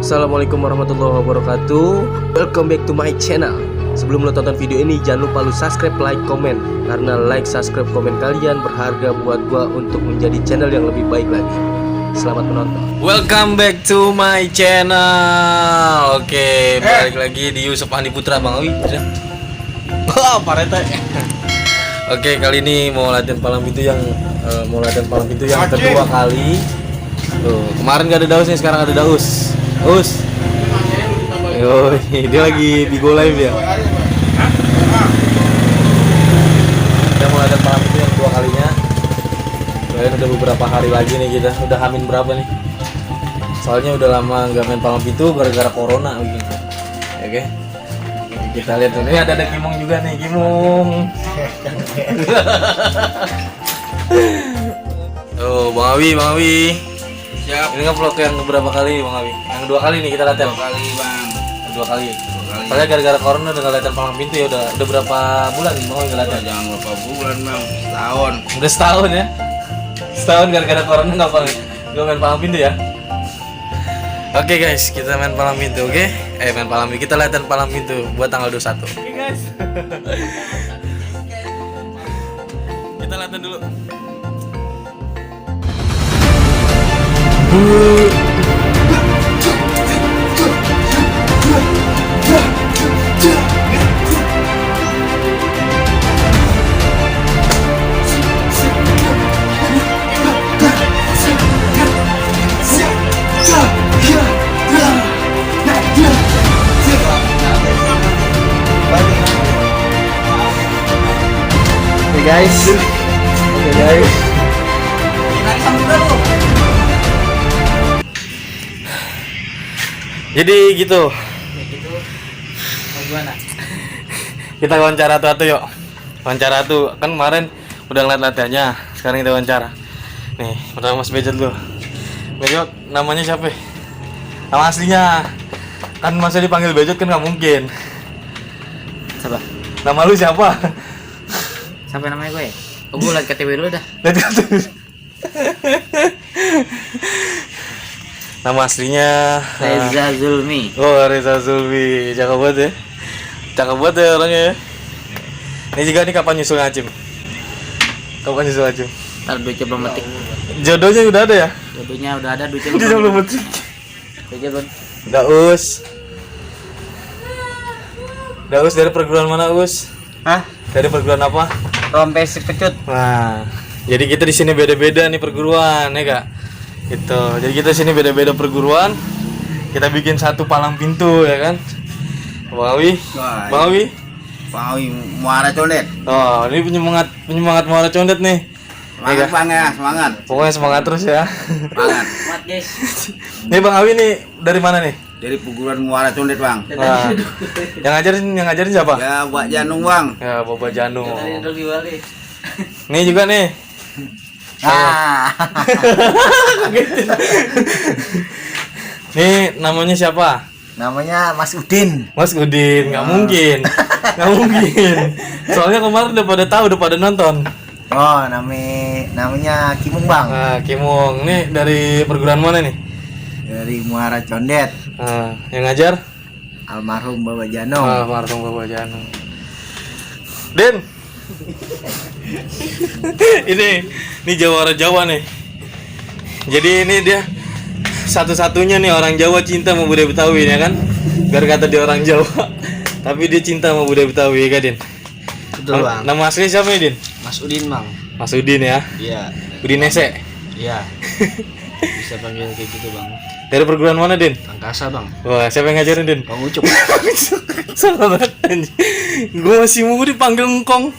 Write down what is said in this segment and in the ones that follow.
Assalamualaikum warahmatullahi wabarakatuh. Welcome back to my channel. Sebelum lo tonton video ini, jangan lupa lo subscribe, like, komen. Karena like, subscribe, komen kalian berharga buat gua untuk menjadi channel yang lebih baik lagi. Selamat menonton. Welcome back to my channel. Oke, balik lagi di Yusuf Andi Putra, Bang Awi. Wah, parete. Oke, kali ini mau latihan palang pintu yang kedua kali. Tuh, kemarin gak ada Daus nih, sekarang ada Daus. Us. Yo, dia lagi Bigo Live ya. Kita mau latihan palang pintu yang kedua kalinya. Kalian udah beberapa hari lagi nih kita. Udah hamin berapa nih? Soalnya udah lama nggak main palang pintu gara-gara corona begini. Oke. Kita lihat tuh. Ini ada Kimong juga nih, Kimong. Oh, Bang Awi. Siap. Ini nge-vlog yang berapa kali, Bang Awi? Yang dua kali nih kita latihan. Dua kali. Soalnya gara-gara corona udah nggak latihan palang pintu ya, udah berapa bulan Bang Awi nggak latihan? Jangan berapa bulan, Bang. Setahun. Udah setahun ya? Setahun gara-gara corona nggak main palang pintu ya? Oke guys, kita main palang pintu, oke? Main palang pintu, kita latihan palang pintu buat tanggal 21. Oke guys. Kita latihan dulu. Guys, oke guys. Jadi gitu. Gimana? Kita wawancara tuh yuk. Wawancara tuh kan kemarin udah ngeliat latihannya. Sekarang kita wawancara. Nih, pertama Mas Bejot lu. Bejot, namanya siapa? Nama aslinya. Kan masa dipanggil Bejot kan nggak mungkin. Siapa? Nama lu siapa? Siapa namanya gue? Oh, gue liat KTP dulu dah. Lihat KTP. Nama aslinya Reza Zulmi. Oh, Reza Zulmi. Cakep banget ya. Cakep banget ya orangnya ya. Ini juga nih kapan nyusul Acim? Kapan nyusul Acim? Ntar duitnya belum metik. Jodohnya udah ada ya? Jodohnya udah ada, duitnya Dia belum metik. Duitnya belum. Daus dari perguruan mana, Us? Hah? Dari perguruan apa? Rompes pecut. Nah, jadi kita di sini beda-beda nih perguruan, ya Kak? Gitu. Jadi kita sini beda-beda perguruan. Kita bikin satu palang pintu, ya kan? Bang Awi, Muara Condet. Oh, ini penyemangat Muara Condet nih. Semangat, Bang ya, semangat. Pokoknya semangat terus ya. Semangat. Semangat, guys. Nih Bang Awi nih dari mana nih? Dari perguruan Muara Condet, Bang. Nah, yang ngajarin siapa? Ya, Mbak Janung, Bang. Ya, Bapak Janung. Nih juga nih. Nih namanya siapa? Namanya Mas Udin. Mas Udin, nggak mungkin. Soalnya kemarin udah pada tahu, udah pada nonton. Oh, namanya Kimung, Bang. Nah, Kimong. Nih dari perguruan mana nih? Dari Muara Condet. Nah, yang ngajar? Almarhum Bapak Janung. Almarhum Bapak Janung. Den. ini Jawa nih. Jadi ini dia satu-satunya nih orang Jawa cinta sama budaya Betawi ya kan? Biar kata dia orang Jawa, tapi dia cinta sama budaya Betawi ya kan, Din? Betul, Bang. Nama aslinya siapa nih, Din? Mas Udin, Bang. Mas Udin ya? Iya. Udin Ese? Iya. Bisa panggil kayak gitu, Bang. Dari perguruan mana, Din? Angkasa, Bang. Wah, siapa yang ngajarin, Din? Bang Ucup. Salah banget anjing. Gue masih mau dipanggil engkong.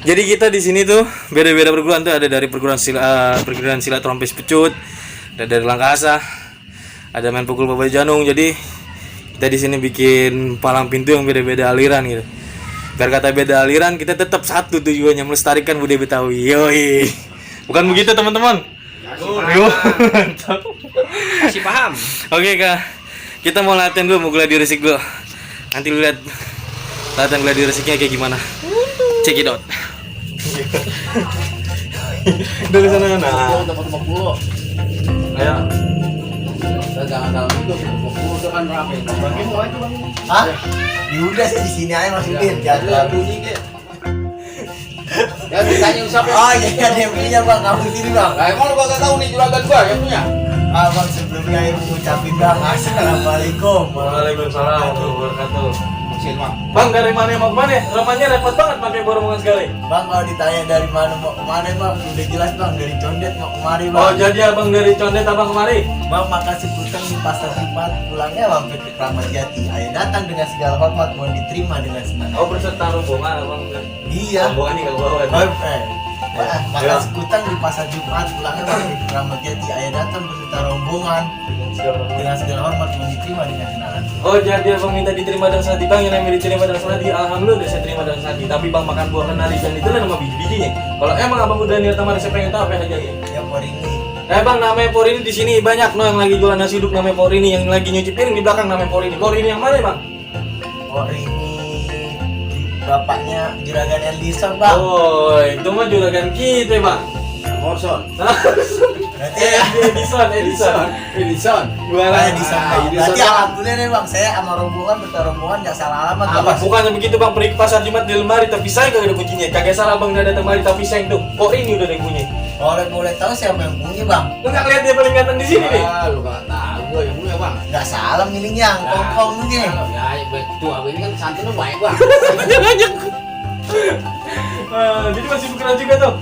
Jadi kita di sini tuh beda-beda perguruan tuh, ada dari perguruan silat Rompes Pecut, ada dari Langkasa, ada main pukul Bapak Janung. Jadi kita di sini bikin palang pintu yang beda-beda aliran gitu. Biar kata beda aliran, kita tetap satu tujuannya, melestarikan budaya Betawi. Yoi. Bukan begitu teman-teman? Yo. Masih paham? Oke Kak. Kita mau latihan dulu, mau gladi resik dulu. Nanti lu lihat latihan gladi resiknya kayak gimana. Check it out. Dari sana. Nah. Ayo. jangan dalam itu udah kan rame. Bagi mau aja bang. Hah? Ya udah sih di sini aja masukin. Ada Jangan. bunyi ke. Ya ditanya siapa? Oh iya ada yang punya bang, kamu sini bang. Lah emang lu kagak tahu nih juragan gua yang punya. Ah bang sebelumnya yang mengucapin bang assalamualaikum. Waalaikumsalam warahmatullahi wabarakatuh. Mesin bang. Bang dari mana mau kemana? Rumahnya repot banget pakai borongan sekali. Bang kalau ditanya dari mana mau kemana bang, udah jelas bang dari Condet mau kemari bang. Oh jadi abang dari Condet abang kemari? Bang makasih putang di pasar Jumat, pulangnya mampir ke Kramat Jati. Ayo datang dengan segala hormat, mohon diterima dengan senang. Oh berserta rombongan abang. Iya. Rombongan ini gak bawa. Makasih putang di pasar Jumat, pulangnya mampir ke Kramat Jati. Ayo datang beserta rombongan dengan segala hormat, mohon diterima dengan senang. Oh jadi abang minta diterima dengan hati bang, yang namanya diterima dengan hati. Alhamdulillah saya terima dengan hati. Tapi bang makan buah kenari dan itu nama biji-bijinya. Kalau emang abang udah niat sama saya pengen tahu apa aja ya. Ya Porini. Bang namanya Porini di sini banyak yang lagi jualan nasi uduk namanya Porini, yang lagi nyuci piring di belakang namanya Porini. Porini yang mana bang? Porini bapaknya juragan Elison bang. Oh itu mah juragan kita bang. Morson. Berarti ya. Edison. Nah, di sana. Berarti Bang. alhamdulillah nih bang, saya sama rombongan betul rombongan nggak salah alamat. Apa? Bukannya begitu bang, pergi ke pasar Jumat di lemari tapi saya kagak ada kuncinya. Kagak salah bang, udah datang mari tapi saya tuh. Porini udah ada yang punya. Boleh tahu siapa yang punya bang? Lu nggak lihat dia paling ganteng di sini nih? Ah, lu gak tahu gua yang punya bang. Nggak salah milihnya, kongkong nih. Ya, itu abang ini kan santun lu baik bang. Banyak. Jadi masih bukan juga tuh.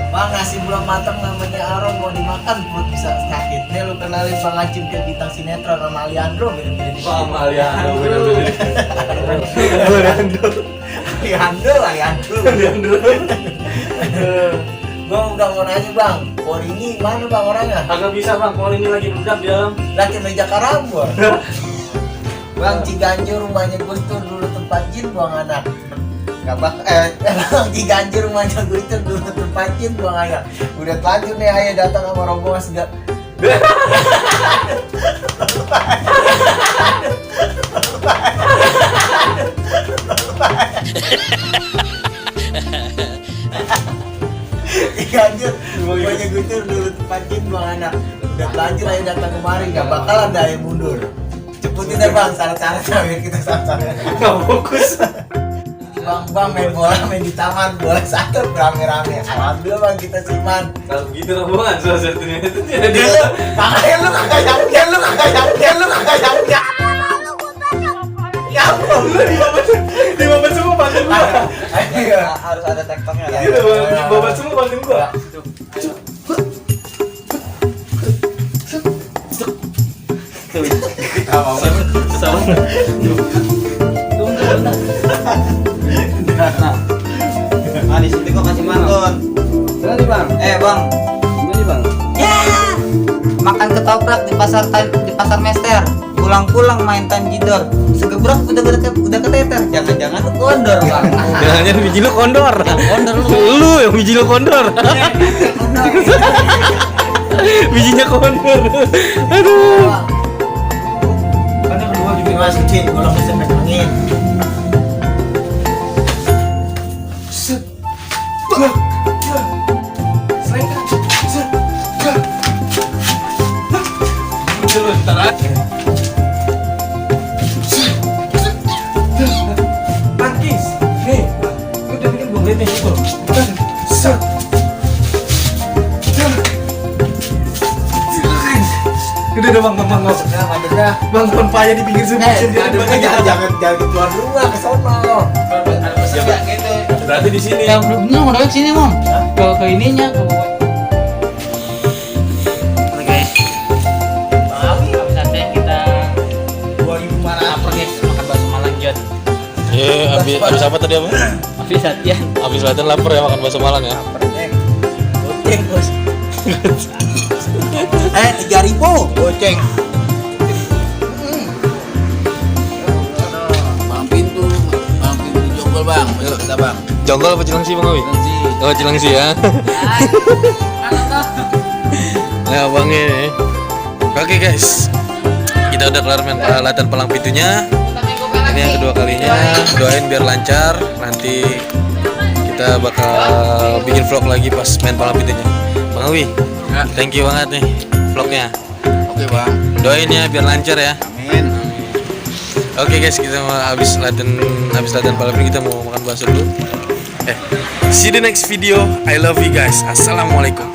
Bang nasi belum matang namanya Arom mau dimakan perut bisa sakit. Nih lu kenalin Bang Acim ke bintang sinetron sama Aliandro beda-beda di Bang sini. Aliando bener-bener. Aliandro. Bang udah mau nanya bang, Porini mana bang orangnya? Agak bisa bang, Porini lagi bedak di dalam. Laki meja karambol. Bang Ciganjur rumahnya Gus Dur dulu tempat jin buang anak. Bang Ciganjur rumahnya Gus Dur dulu tempat jin buang anak. Udah telanjur nih ayah datang sama rombongan segala. Ciganjur rumahnya Gus Dur dulu tempat jin buang anak. Udah telanjur ayah datang kemari, gak bakalan ada yang mundur. Ceputin deh bang, syarat-syaratnya biar kita sama-sama. Gak fokus. Bang main bola main di taman, bola satu rame-rame. Alhamdulillah bang kita siman. Kalau begitu rombongan salah satunya itu tidak Dia dia. makanya lu kagak nyampe. Ya ampun, Lu di babat semua bantuin gua. Ayo, harus ada tektoknya. Gitu bang, di babat semua bantuin gua. Sama. Nah, di situ gua kasih mantun. Berani bang. Bang, Gimana bang? ya makan ketoprak di pasar Mester. Pulang-pulang main tanjidor. Segebrak udah keteter. Jangan-jangan lu kondor, Bang. Jangan biji lu kondor. Kondor lu. Lu yang biji lu kondor. Bijinya kondor. Aduh. Kan yang kedua juga masukin, kalau bisa pegangin. Tangkis. Nih, udah bikin gua lihat nih. Udah bang. Bang paya di pinggir sungai. Jangan keluar rumah ke sono. Berarti di sini. Ya, belum mau ke sini, Mom. Ke ininya, ke Oke. Saatnya kita 2.500 guys makan bakso Malang John. Habis apa tadi apa? Habis latihan. Habis latihan lapar ya makan bakso Malang ya. Goceng bos. 3.000 goceng. Bang pintu jonggol bang. Ayo kita bang. Jonggol apa Cilangsi Bang Awi? Oh Cilangsi ya. Nah bang ini. Oke guys, kita udah kelar main latihan palang pintunya. Ini yang kedua kalinya. Doain biar lancar. Nanti kita bakal bikin vlog lagi pas main palang pintunya. Bang Awi, thank you banget nih vlognya. Oke bang. Doain ya biar lancar ya. Amin. Oke guys, kita mau habis latihan balap ini kita mau makan bakso dulu. See you the next video. I love you guys. Assalamualaikum.